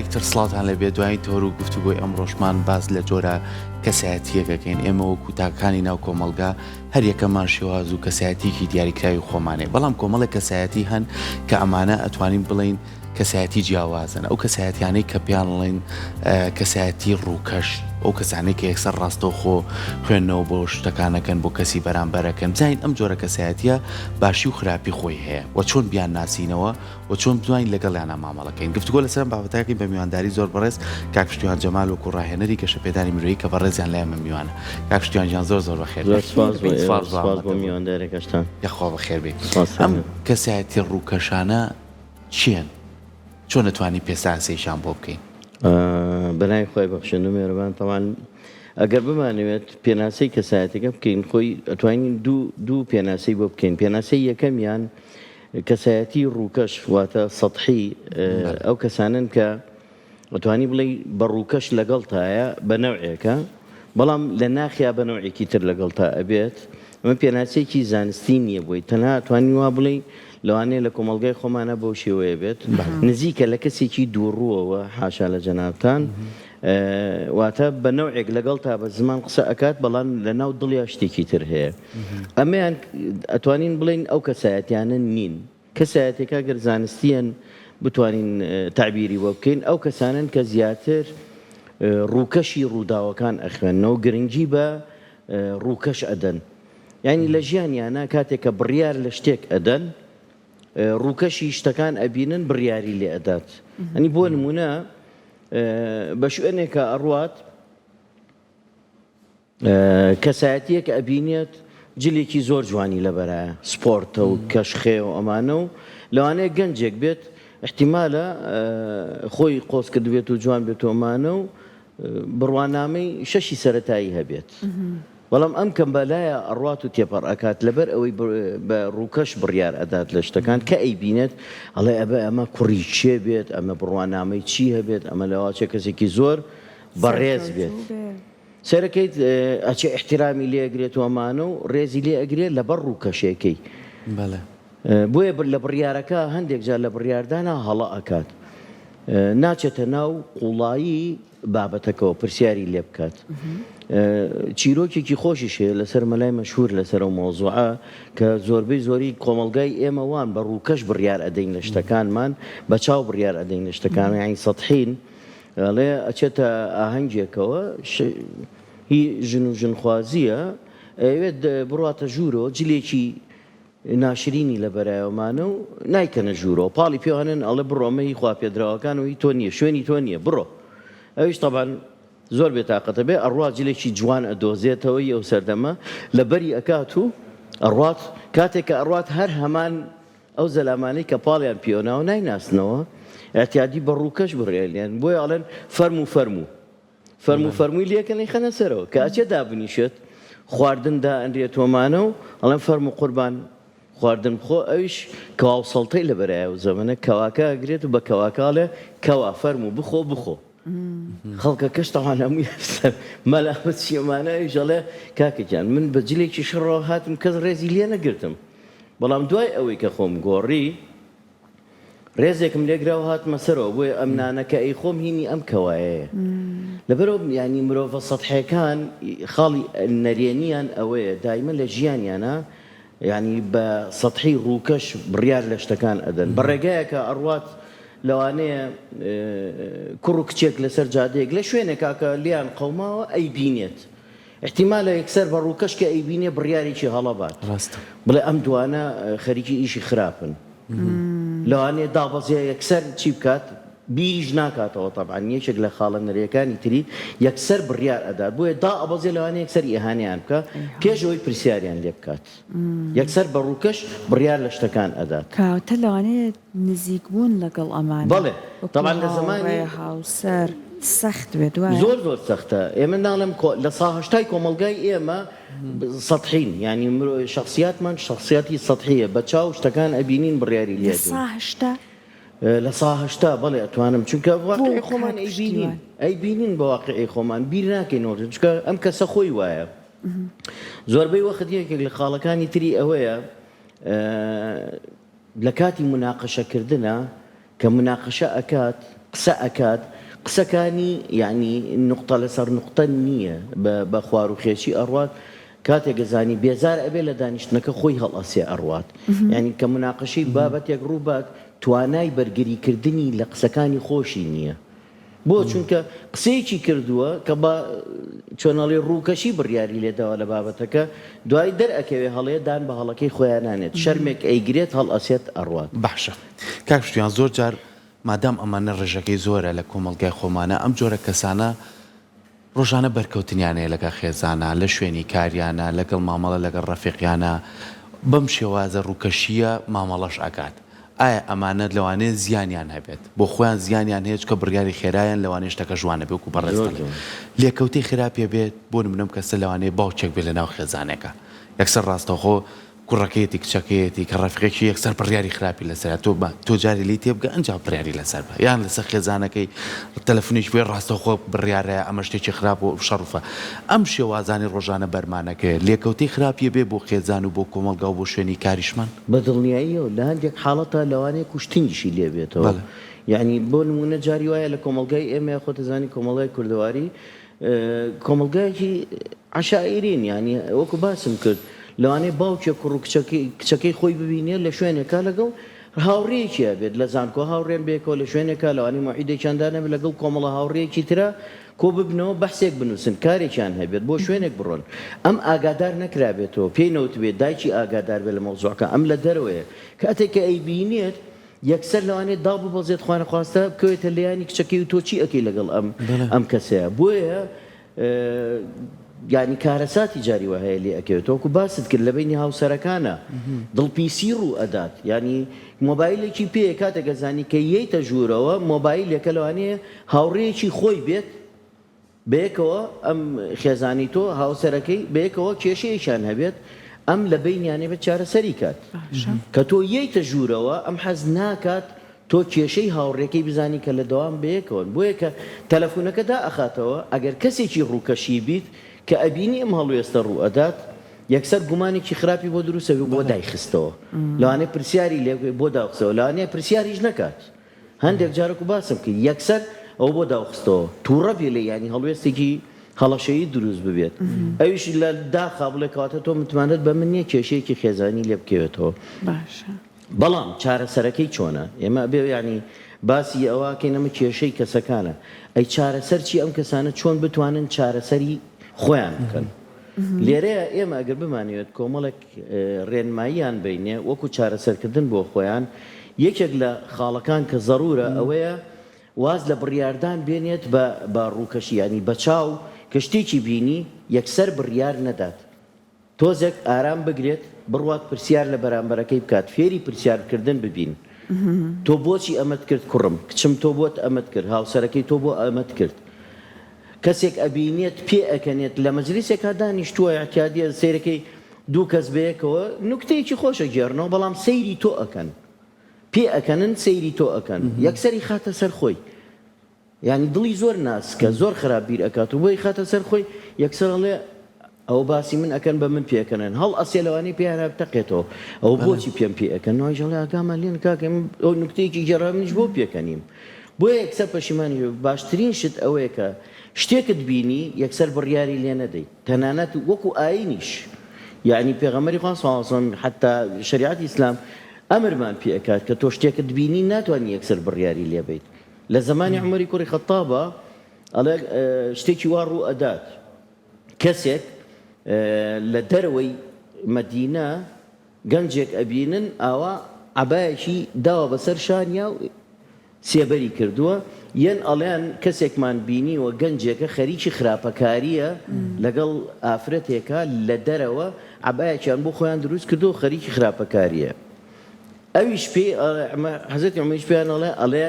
یەکتر سڵاتان لە بێ دوای تۆر و گفتوگۆی ئەمڕۆژمان باز لە جۆرە کەسایەتیەکەکەین ئێمە وەکو تاکانی ناو کۆمەلگا هەر یەکەمان شێواز و کەسایەتیکی دیاریکراوی خۆمانێ بەڵام کۆمەڵە کەسایەتی هەن کە ئەمانە ئەتوانین بڵین کەسایەتی جیاوازن ئەو کەسایەتیانەی کە پیان بڵین کەسایەتی ڕووکەش ئەو کەسانەی کە یەکسەر ڕاستەوخۆ خوێندنەوە بۆ شتەکانەکەن بۆ کەسی بەرامبەرەکەن بزانین ئەم جۆرە کەسایەتیە باشی و خراپی خۆی هەیە و چۆن بیان ناسینەوە و چۆن بتوانین لەگەڵیانە مامەڵەکەین گفتوگۆ لەسەر بابەتاکی بە میوانداری زۆر بەڕێز کاک پشتیوان جەمال وەکو ڕاهێنەری گەشەپێدانی مرۆیی کە بەڕێزیان لای من میوانە کاک پشتیوانجان زۆر بەخێر بۆ میواندارێکەشتان یەخوا بەخێر بێت ئەم کەسایەتی ڕووکەشانە چیان چۆن نتوانی پێساسەیشان بۆ بکەین بەنای خۆی بەخشن و مێرەبان تەوان ئەگەر بمانەوێت پێناسەی کەسایەتەکە بکەین خۆی ئەتوانین دوو پێناسەی بۆ بکەین پێناسەی یەکەمیان کەسایەتی ڕووکەش واتە سەطحی ئەو کەسانن کە ئەتوانی بڵێ بە ڕووکەش لەگەڵتایە بە نەوعێکە بەڵام لە ناخیا بە نەوعێکی تر لەگەڵتا ئەبێت ئەمە پێناسەیەکی زانستی نییە بۆی تەنها ئەتوانی وا بڵێ لەوانەیە لە کۆمەلگای خۆمانە بۆ شێوەیە بێت نزیکە لە کەسێکی دووڕووەوە حاشا لە جەنابتان واتە بە نەوعێک لەگەڵ تا بە زمان قسە ئەکات بەڵام لە ناو دڵیا شتێکی تر هەیە ئەمەیان ئەتوانین بڵین ئەو کەسایەتیانە نین کەسایەتێکا گەر زانستیان بتوانین تعبیری بۆ بکەین ئەو کەسانن کە زیاتر ڕووکەشی ڕووداوەکان ئەخوێنەوە گرنگی بە ڕووکەش ئەدەن یعنی لە ژیانیانە کاتێک کە بڕیار لە شتێک ئەدەن ڕووکەشی شتەکان ئەبینن بڕیاری لێ ئەدات ئەنی بۆ نمونە بە شوێنێکە ئەڕوات کەسایەتیەک ئەبینێت جلێکی زۆر جوانی لەبەرایە سپۆرتە و کەشخێ و ئەمانە و لەوانەیە گەنجێک بێت احتیمالە خۆی قۆز کرد بێت و جوان بێت و ئەمانە و بڕوانامەی شەشی سەرەتایی هەبێت بەڵام ئەم کەمبەلایە ئەڕوات و تێپەڕ ئەکات لەبەر ئەوەی بە ڕووکەش بڕیار ئەدات لە شتەکان کە ئەیبینێت ئەڵێ ئەمە کوڕی چێ بێت ئەمە بڕوانامەی چی هەبێت ئەمە لەواچە کەسێکی زۆر بەڕێز بێت سەرەکەیت ئەچێ احتیرامی لێ ئەگرێت و ئەمانە و ڕێزی لێ ئەگرێت لەبەر ڕووکەشێکەی بۆیە لە بڕیارەکە هەندێک جار لە بڕیاردانە هەڵە ئەکات ناچێتە ناو قوڵایی بابەتەکەەوە پرسیاری لێ بکات چیرۆکێکی خۆشیش هەیە لەسەر مەلای مەشهور لەسەر ئەو مۆزوعە کە زۆربەی زۆری کۆمەلگای ئێمە وان بە ڕووکەش بڕیار ئەدەین لە شتەکانمان بە چاو بڕیار ئەدەین لە شتەکان یانی سەطحین ئەڵێ ئەچێتە ئاهەنگێکەوە هی ژن و ژنخوازیە ئەوێت بڕاتە ژوورەوە جلێکی ناشرینی لە بەرایەوەمانە و نایکەنە ژوورەوە پاڵی پێوانن ئەڵێ بڕۆمەی خوا پێدراوەکان و هی تۆ نییە شوێنی تۆ نییە بڕۆ ئەویش تەبان زۆر بێتاقەتە بێ ئەڕات جلێکی جوان ئەدۆزێتەوەی ئەو سەردەمە لە بەری ئەکات و ئەڕات کاتێک کە ئەڕات هەر هەمان ئەو زەلامانەی کە پاڵیان پیۆناوە نایناسنەوە ئەتیادی بە ڕووکەش بڕێلیان بۆی ئەڵێن فەرمو فەرمووی لێکەنەی خەنە سەرەوە کە ئەچێ دابنیشێت خواردندا ئەندێتۆمانە و ئەڵێن فەرمو قوربان خواردن بخۆ ئەویش کەوا سەڵتەی لە بەرایە و زەمەنە کەواکە ئەگرێت و بە کەواکاڵێ کەوا فەرمو بخۆ خەڵکە کەش تەوان هەمووی مەلامەت شێمانەوی ژەڵێ کاکەجان من بە جلێکی شڕەوە هاتم کەس ڕێزی لێ نەگرتم بەڵام دوای ئەوەی کە خۆم گۆڕی ڕێزێکم لێگراوە هاتمە سەرەوە بۆیە ئەم نانەکە ئەی خۆم هینی ئەم کەوایەیە لەبەرەوە ینی مرۆڤە سەطحیەکان خاڵی نەرێنیان ئەوەیە دایمە لە ژیانیانە ینی بە سەطحی ڕووکەش بڕیار لە شتەکان ئەدەن بە ڕێگایەکە ئەڕوات لەوانەیە کوڕ و کچێک لەسەر جادەیەک لە شوێنێکا کە لیان قەوماوە ئەیبینێت احتیمالە یەکسەر بە ڕووکەش کە ئەیبینێ بڕیارێکی هەڵەبات بڵێ ئەم دوانە خەریکی ئیشی خراپن لەوانەیە دابەزێ یەکسەر چی بکات بیریش ناکاتەوە تەبعان یەکێک لە خاڵە نەرێکانی تری یەکسەر بڕیار ئەدات بۆیە دا ئەبەزێ لەوانەیە یەکسەر ئیهانیان بکە پێشەوەی پرسیاریان لێ بکات یەکسەر بە ڕووکەش بڕیار لە شتەکان ئەدات کاتە لەوانەیە نزیک بوون لەگەڵ ئەمان بەڵێ تەبعان لە زمانی هاوسەر سەخت بێت زۆر سەختە ئێمە ناڵێم لە ساهەشتای کۆمەلگای ئێمە سەطحین ینی شخصیاتمان شخصیاتی سەطحیە بە چاو شتەکان ئەبینین بڕیاری لێ لە ساهەشتا بەڵێ ئەتوانم چونکە واقعی خۆمان ئەیبینین بە واقعی خۆمان بیر ناکەینەوە چونکە ئەم کەسە خۆی وایە زۆربەی وەخت یەکێک لە خاڵەکانی تری ئەوەیە لە کاتی مناقەشەکردنە کە مناقەشە ئەکات قسە ئەکات قسەکانی یعنی نقطە لەسەر نقطە نییە بە خوار و خێشی ئەڕوات کاتێک گەزانی بێزار ئەبێ لە دانیشتنەکە خۆی هەڵئەسێ ئەڕوات یعنی کە مناقەشەی بابەتێک ڕووبات توانای بەرگریکردنی لە قسەکانی خۆشی نییە بۆ چونکە قسەیەکی کردووە کە بە چۆنەڵی ڕووکەشی بڕیاری لێداوە لە بابەتەکە دوای دەرئەکەوێ هەڵەیەدان بە هەڵەکەی خۆیانانێت شەرمێک ئەیگرێت هەڵئەسێت ئەڕوات باشە کاک شتیان زۆر جار مادام ئەمانە ڕێژەکەی زۆرە لە کۆمەلگای خۆمانە ئەم جۆرە کەسانە ڕۆژانە بەرکەوتنیانەیە لەگە خێزانە لە شوێنی کاریانە لەگەڵ مامەڵە لەگەڵ ڕەفیقیانە بەم شێوازە ڕووکەشیە مامەڵەش ئاگات ئایا ئەمانە لەوانەیە زیانیان هەبێت بۆ خۆیان زیانیان هەیە کە بڕیاری خێرایان لەوانەیە شتەکە ژوانە بێت و بەڕێز لێکەوتەی خراپێ بێت بۆ نمونەم کەسە لەوانەیە باوچێک بێت لە ناو خێزانێکە یەکسەر ڕاستەوخۆ کوڕەکەیەتی کچەکەیەتی کە ڕەفیقێکی یەکسەر بڕیاری خراپی لەسەر تۆ جاری لی تێبگە ئەنج بڕیاری لەسەر بە یان لەسەر خێزانەکەی تەلەفۆنیش بێ ڕاستەوخۆ بڕیارەیە ئەمە شتێکی خراپ و شەڕفە ئەم شێوازانی ڕۆژانە بەرمانەکە لێکەوتەی خراپیە بێ بۆ خێزان و بۆ کۆمەلگا و بۆ شوێنی کاریشمان بە دڵنیاییەوە لە هەندێک حاڵەتە لەوانەیە کوشتنیشی لێ بێتەوە یعنی بۆ نمونە جاری وایە لە کۆمەلگای ئێمە خۆتەزانی کۆمەڵگای کوردەواری کۆمەلگایەکی عەشائیرین یعنی وەکو باسم کرد لەوانەیە باوکێک کوڕ و کچەکەی خۆی ببینێت لە شوێنێکا لەگەڵ هاوڕێیەکیە بێت لە زانکۆ هاوڕێن بێکەوە لە شوێنێکا لەوانەیە مەعیدێکیاندانە بێت لەگەڵ کۆمەڵە هاوڕێیەکی ترە کۆ ببنەوە بەحسێک بنووسن کارێکیان هەبێت بۆ شوێنێک بڕۆن ئەم ئاگادار نەکرابێتەوە پێی نەوتبێت دایکی ئاگادار بێت لە مەوزوعەکە ئەم لە دەرەوەیە کاتێک کە ئەیبینێت یەکسەر لەوانێت دا ببەزێت خوانە خواستە بکەوێتە لەیانی کچەکەی و تۆ چی ئەەکەی لەگەڵ ئەم کەسەیە بۆیە یعنی کارەساتی جاری وهەیە لێ ئەکەوێت وەکو باست کرد لە بینی هاوسەرەکانە دڵپیسی ڕوو ئەدات ینی مۆبایلێکی پێ کاتە گەزانی کە یەیتە ژوورەوە مۆبایلێکە لەوانەیە هاوڕێیەکی خۆی بێت بەیەکەوە ئەم خێزانی تۆ هاوسەرەکەی بەیەکەوە کێشەیەشان هەبێت ئەم لە بینیانێ بێت چارەسەری کات کە تۆ یەیتە ژوورەوە ئەم حەز ناکات تۆ کێشەی هاوڕێکەی بزانی کە لە دەوام بەیەکەوە بۆیە کە تەلەفۆنەکە دائەخاتەوە ئەگەر کەسێکی ڕووکەشی بیت کە ئەبینی ئەم هەڵوێستە ڕوو ئەدات یەکسەر گومانێکی خراپی بۆ دروستەوی بۆ دایخستەوە لەوانەیە پرسیاری لێ بۆ داخستەوە لەوانەیە پرسیاریش نەکات هەندێک جارێک و باسم کرد یەکسەر ئەو بۆ داخستەوە تووڕە بێ لێ ینی هەڵوێستێکی هەڵەشەیی دروست ببێت ئەویش لە داخا بڵێ کەواتە تۆ متمانەت بە من نییە کێشەیەکی خێزانی لێ بکەوێتەوە بەڵام چارەسەرەکەی چۆنە ئێمە بێ ینی باسی ئەوەکەی نەمە کێشەی کەسەکانە ئەی چارەسەر چی ئەم کەسانە چۆن بتوانن چارەسەری خۆیان بکەن لێرەیە ئێمە ئەگەر بمانوێت کۆمەڵێک ڕێنماییان بینێ وەکو چارەسەرکردن بۆ خۆیان یەکێک لە خاڵەکان کە زەڕورە ئەوەیە واز لە بڕیاردان بێنێت بە ڕووکەشی ینی بە چاو کە شتێکی بینی یەکسەر بڕیار نەدات تۆزێک ئارام بگرێت بڕوات پرسیار لە بەرامبەرەکەی بکات فێری پرسیارکردن ببین تۆ بۆچی ئەمەت کرد کوڕم کچم تۆ بۆت ئەمەت کرد هاوسەرەکەی تۆ بۆ ئەمەت کرد کەسێک ئەبینێت پێ ئەکەنێت لە مەجلیسێکا دانیشتووە احتیادیە سەیرەکەی دوو کەس بەیەکەوە نوکتەیەکی خۆشە گێڕنەوە بەڵام سەیری تۆ ئەکەن پێ ئەکەنن سەیری تۆ ئەکەن یەکسەری خاتە سەر خۆی یعنی دڵی زۆر ناسکە زۆر خراپ بیر ئەکات و بۆی خاتە سەر خۆی یەکسەر هەڵێ ئەو باسی من ئەکەن بە من پێکەنن هەڵ ئەسێ لەوانەی پێیان بتەقێتەوە ئەو بۆچی پێم پێ ئەەکەن ناژەڵێ ئاگامان لێن کاکەم ئەو نوکتەیەکی گێڕامنیش بۆ پێکەنیم بۆیە یەکسەر پەشیمانی باشترین شت ئەوەیە کە شتێکت بینی یەکسەر بڕیاری لێ نەدەیت تەنانەت وەکو ئاینیش یعنی پێغەمبەری خوا صلی الله علیه و سلم حتا شریعەتی ئیسلام ئەمرمان پێ ئەکات کە تۆ شتێکت بینی ناتوانانی یەکسەر بڕیاری لێ بیت لە زمانی عومەری کوڕی خەتابە ئەڵێ شتێکی وا ڕوو ئەدات کەسێک لە دەرەوەی مەدینە گەنجێک ئەبینن ئاوا عەبایەکی داوە بەسەر شانیا و سێبەری کردووە یەن ئەڵێن کەسێکمان بینیوە گەنجێکە خەریکی خراپەکاریە لەگەڵ ئافرەتێکە لە دەرەوە عەبایەکیان بۆ خۆیان دروست کردو و خەریکی خراپەکاریە ئەویش پێ حەزرەتی عومەریش پێیان ئەڵێ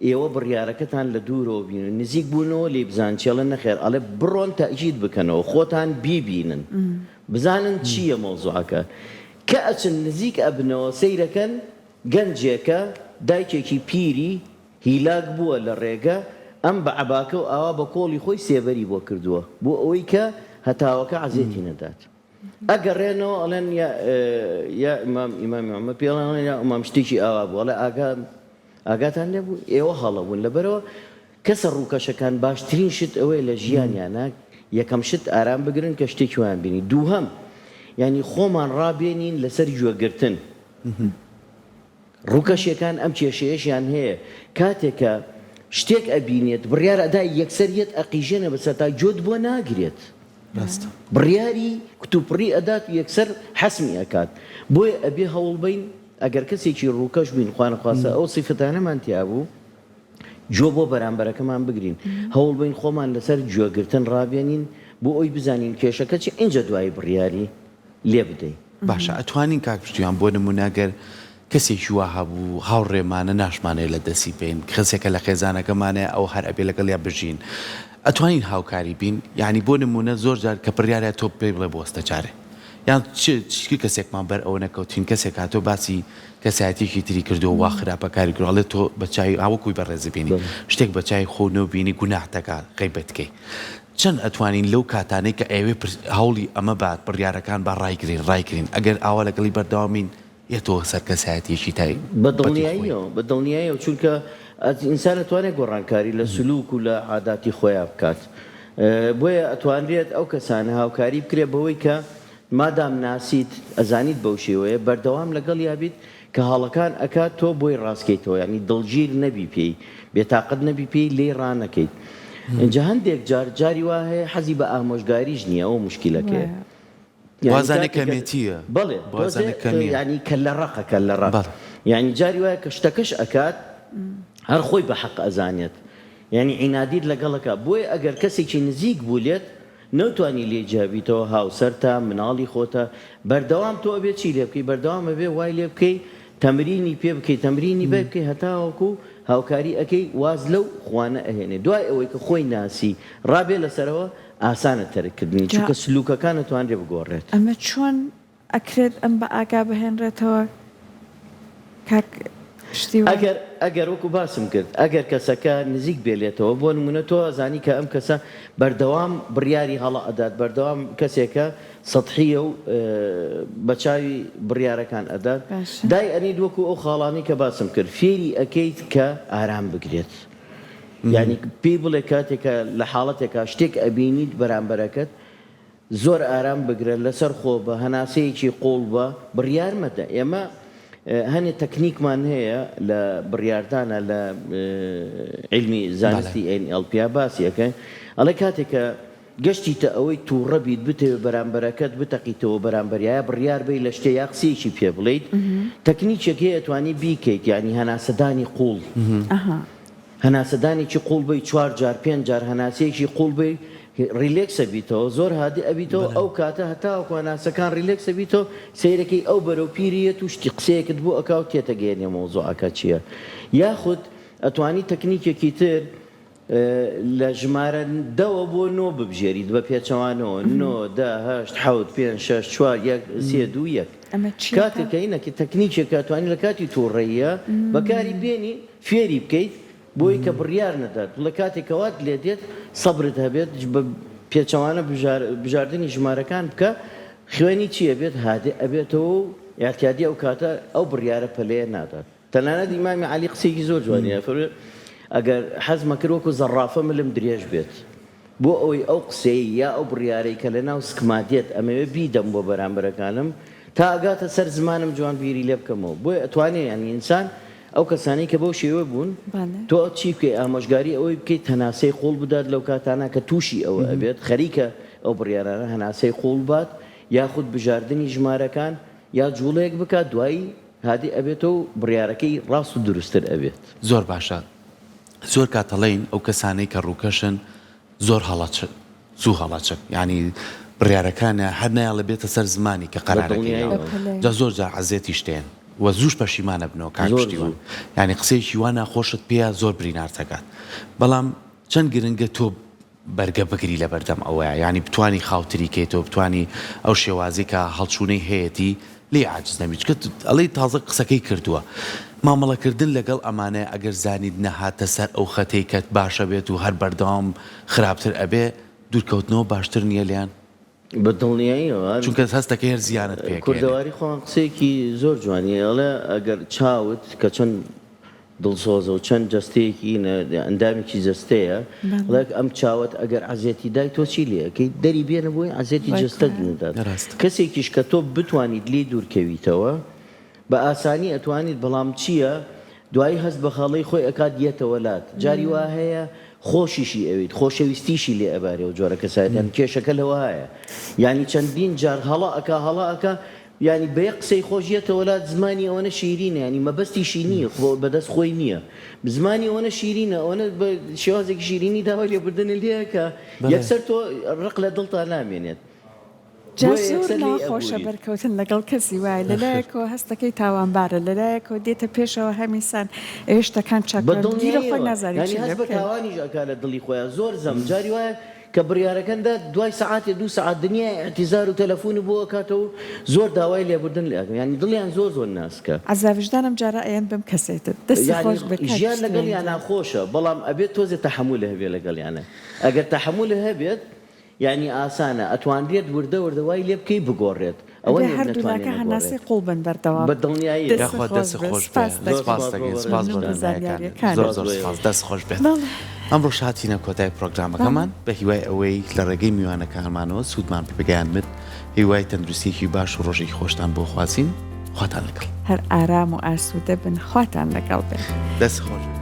ئێوە بڕیارەکەتان لە دوورەوە بینن نزیک بوونەوە لێ بزان چێڵە نەخێر ئەڵێ بڕۆن تەئکید بکەنەوە خۆتان بیبینن بزانن چییە مۆزوعەکە کە ئەچن نزیک ئەبنەوە سەیرەکەن گەنجێکە دایکێکی پیری هیلاک بووە لە ڕێگە ئەم بە عەباکە و ئاوا بە کۆڵی خۆی سێبەری بۆ کردووە بۆ ئەوەی کە هەتاوەکە عەزێتی نەدات ئەگەڕێنەوە ئەڵێن یا ئیمامی عومەر پێڵێن یا ئەمام شتێکی ئاوا بوو ئەڵێ ئاگاتان لێبوو ئێوە هەڵەبوون لەبەرەوە کەسە ڕووکەشەکان باشترین شت ئەوەیە لە ژیانیانە یەکەم شت ئارام بگرن کە شتێکی وان بینی دووهەم ینی خۆمان ڕابێنین لەسەر گوێگرتن ڕووکەشیەکان ئەم کێشەیەشیان هەیە کاتێکە شتێک ئەبینێت بڕیار ئەدا یەکسەریت ئەقیژێنە بەسەر تا جۆت بۆ ناگرێت بڕیاری کتوپڕی ئەدات یەکسەر حەسمی ئەکات بۆیە ئەبێ هەوڵ بین ئەگەر کەسێکی ڕووکەش بین خوانەخواسە ئەو سیفتانەمان تیا بوو جۆ بۆ بەرامبەرەکەمان بگرین هەوڵ بین خۆمان لەسەر گوێگرتن ڕابێنین بۆ ئەوی بزانین کێشەکە چی ئینجا دوای بڕیاری لێ بدەین باشە ئەتوانین کاک پشتیوان بۆ نمونەگەر کەسێکی وا هەبوو هاوڕێمانە ناشمانەیە لە دەستی بین کەسێکە لە خێزانەکەمانەیە ئەو هەر ئەبێ لەگەڵ یا بژین ئەتوانین هاوکاری بین یعنی بۆ نمونە زۆر جار کە بڕیارە تۆ پێی بڵێ بۆستە چارێ یان چی کەسێکمان بەر ئەوە نەکەوتین کەسێک هاتۆ باسی کەسایەتێکی تری کردو وا خراپەکاری کردوڵێت تۆ بە چای ئاوەکوی بەڕێزی بینی شتێک بە چای خۆنەوە بینی گوناحتەکە غیبەتکەی چەند ئەتوانین لەو کاتانەی کە ئێوێ هەوڵی ئەمە بات بڕیارەکان با ڕایکرین ئەگەر ئاوا لەگەڵی بەردەوامین یەتەوە سەر کەسایەتیەکی تای بەدڵنیاییەوە چونکە ئینسان ئەتوانێت گۆڕانکاری لە سلوک و لە عاداتی خۆیان بکات بۆیە ئەتوانرێت ئەو کەسانە هاوکاری بکرێت بەوەی کە مادام ناسیت ئەزانیت بەو شێوەیە بەردەوام لەگەڵ یابیت کە هاڵەکان ئەکات تۆ بۆی ڕاستکەیتەوە ینی دڵگیر نەبی پێی بێتاقەت نەبی پێی لێ ڕانەکەیت اینجا هەندێک جاری وا هەیە حەزی بە ئامۆژگاریش نییە ئەو مشکلەکەیە وازانە کەمێتیە بەڵێ ینی کە لە ڕقەکە لە ڕق یعنی جاری وایە کە شتەکەش ئەکات هەر خۆی بە حەق ئەزانێت یعنی عینادیت لەگەڵەکە بۆیە ئەگەر کەسێکی نزیک بولێت نەوتوانی لێ جیابیتەوە هاوسەرتە مناڵی خۆتە بەردەوام تۆ ئەبێ چی لێ بکەی بەردەوام ئەبێ وای لێ بکەی تەمرینی پێ بکەی تەمرینی بێ بکەی هەتاوەکو هاوکاری ئەەکەی واز لەو خوانە ئەهێنێ دوای ئەوەی کە خۆی ناسی ڕابێ لەسەرەوە ئاسانە تەرکردنی چونکە سلوکەکانە توانرێ بگۆڕێت ئەمە چۆن ئەکرێت ئەم بە ئاگا بهێنرێتەوە کاک ئەگەر وەکو باسم کرد ئەگەر کەسەکە نزیک بێلێتەوە بۆ نمونە تۆ زانی کە ئەم کەسە بەردەوام بڕیاری هەڵە ئەدات بەردەوام کەسێکە سەطحیە و بەچاوی بڕیارەکان ئەدات دای ئەنید وەکو ئەو خاڵانی کە باسم کرد فێری ئەەکەیت کە ئارام بگرێت یعنی پێی بڵێ کاتێکە لە حاڵەتێکە شتێک ئەبینیت بەرامبەرەکەت زۆر ئارام بگرێت لەسەر خۆ بە هەناسەیەکی قوڵ بە بڕیار مەدە ئێمە هەنێ تەکنیکمان هەیە لە بڕیاردانە لە علمی زانستی NLP باسی ئەەکەن ئەڵێ کاتێکە گەشتیتە ئەوەی تووڕە بیت بتەوێ بەرامبەرەکەت بتەقیتەوە بەرامبەریایە بڕیار بی لە شتێ یا قسەیەکی پێ بڵیت تەکنیکێکی ئەتوانی بیکەیت ینی هەناسەدانی قوڵ هەناسەدانێکی قوڵ بی 4 جار 5 جار هەناسەیەکی قوڵ بی ریلێکسە بیتەوە زۆر هادی ئەبیتەوە ئەو کاتە هەتاوەکو هەناسەکان ریلێکسە بیتەوە سیرەکەی ئەو بەرەو پیرەیەت و شتی قسەیەکت بۆ ئەکاو تێتەگەێنێ مۆزوعەکە چییە یاخود ئەتوانی تەکنیکێکی تر لە ژمارە دەوە بۆ نۆ ببژێریت بە پێچەوانەوە 9 10 8 7 5 6 4 1 3 2 1 کاتێککە اینەکە تەکنیکێکە توانی لە کاتی تووڕێیە بەکاری بێنی فێری بکەیت بۆی کە بڕیار نەدات لە کاتێکەوات لێ دێت سەبرت هەبێت بە پێچەوانە بژاردننی ژمارەکان بکە خوێنی چیە بێت هادێ ئەبێتەوە و یاکیادی ئەو کاتە ئەو بڕیارە پەلەیە نادات تەنانەت ئیمامی عەلی قسەیەکی زۆر جوانیە ئەگەر حەزمە کردوەکو زەڕافە ملم درێژ بێت بۆ ئەوەی ئەو قسەی یا ئەو بڕیارەی کە لە ناو سکمادێت ئەمەوێ بیدەم بۆ بەرامبەرەکانم تا ئەگاتە سەر زمانم جوان بیری لێ بکەمەوە بۆی ئەتوانێ ینی ئینسان ئەو کەسانی کە بەو شێوە بوون تۆ چی بکەی ئامۆژگاری ئەوەی بکەیت هەناسەی قوڵ بدات لەو کاتانە کە تووشی ئەوە ئەبێت خەریکە ئەو بڕیارانە هەناسەی قوڵ بات یاخود بژاردننی ژمارەکان یا جوڵەیەک بکات دوایی هادی ئەبێتەوە بڕیارەکەی ڕاست و دروستتر ئەبێت زۆر باشە زۆر کاتەڵین ئەو کەسانەی کە ڕووکەشن زۆر هەڵەچن زوو هەڵەچن ینی بڕیارەکانە هەر نایڵە بێتە سەر زمانی کە قەرارەکەی جا زۆر جار عەزێتی شتێن و زووش پەشیمانە بنەوە کاکشتیوان ینی قسەیەکی وان ناخۆشت پێیا زۆر برینارتەکات بەڵام چەند گرنگە تۆ بەرگە بگری لە بەردەم ئەوەیە ینی بتانی خاوتری کەیتەوە بتانی ئەو شێوازی کە هەڵچوونەی هەیەی لێ عاجز نەبیت کە ئەڵێ تازە قسەکەی کردووە مامەڵەکردن لەگەڵ ئەمانەیە ئەگەر زانیت نەهاتە سەر ئەو خەتەی کەت باشە بێت و هەر بەردەوام خراپتر ئەبێ دوورکەوتنەوە باشتر نییە لیان بەدڵنیاییەوە چونکە هەستەکە هەر زیانت پێ کوردەواری خۆن قسەیەکی زۆر جوانی ئەڵێ ئەگەر چاوت کە چەند دڵسۆزە و چەند جستەیەکی ئەندامێکی جستەیەڵێک ئەم چاوت ئەگەر عزیەتی دای تۆ چی لێەکەی دەری بێنە بۆی عزیەتی جستە دنودات کەسێکیش کە تۆ بتوانیت لێ دوورکەویتەوە بە ئاسانی ئەتوانیت بەڵام چییە دوایی هەست بە خەڵی خۆی ئەکات دیێتە وەلات جاری وا هەیە خۆشیشی ئەویت خۆشەویستیشی لێ ئەبارێ و جۆرە کەسایەتیان کێشەکە لەوە هەیە یعنی چەندین جار هەڵا ئەکا ینی بە یەک قسەی خۆشیەتە وڵات زمانی ئەوەنە شیرینە ینی مەبەستیشی نییە بەدەست خۆی نییە زمانی ئەوەنە شیرینە ئەوەنە شێوازێکی شیرینی داوای لێبوردنە لێەکە یەکسەر تۆ ڕق لە دڵتا نامێنێت جاسوور ناخۆشە بەرکەوتن لەگەڵ کەسی وایە لەلایەکەوە هەستەکەی تاوانبارە لەلایەکەوە دێتە پێشەوە هەمیسان ئێشتەکان چاکگیرە خۆی نازانێت بە تاوانیش ئەکا لە دڵی خۆیان زۆر زەم جاری وایە کە بڕیارەکەندا دوای سەعاتێ 2 سەعات دنیای ئەتیزار و تەلەفۆنی بۆ ئەکاتەوە زۆر داوای لێبوردن لێ ینی دڵیان زۆر ناسکە عەزاوجدانم جارە ئەیان بم کەسێتت دەستی خۆش ژیان لەگەڵ یان ناخۆشە بەڵام ئەبێت تۆزێت تەحمل هەبێ لەگەڵ یانە ئەگەر تەحمل هەبێت یعنی ئاسانە ئەتوانرێت وردەوردەوای لێ بکەی بگۆڕێت ئەوە هەردوولاکە هەناسی قوڵ بن بەردەوام بە دڵنیایی دەست خۆش دەست خۆش بێت ئەمڕۆ هاتینە کۆتای پرۆگرامەکەمان بە هیوای ئەوەی لە ڕێگەی میوانەکانمانەوە سوودمان پێ بگەیانمت هیوای تەندروستیێکی باش و ڕۆژێکی خۆشتان بۆ خواسین خواتان لەگەڵ هەر ئارام و ئاسوودە بن خواتان لەگەڵ بن دەست خۆش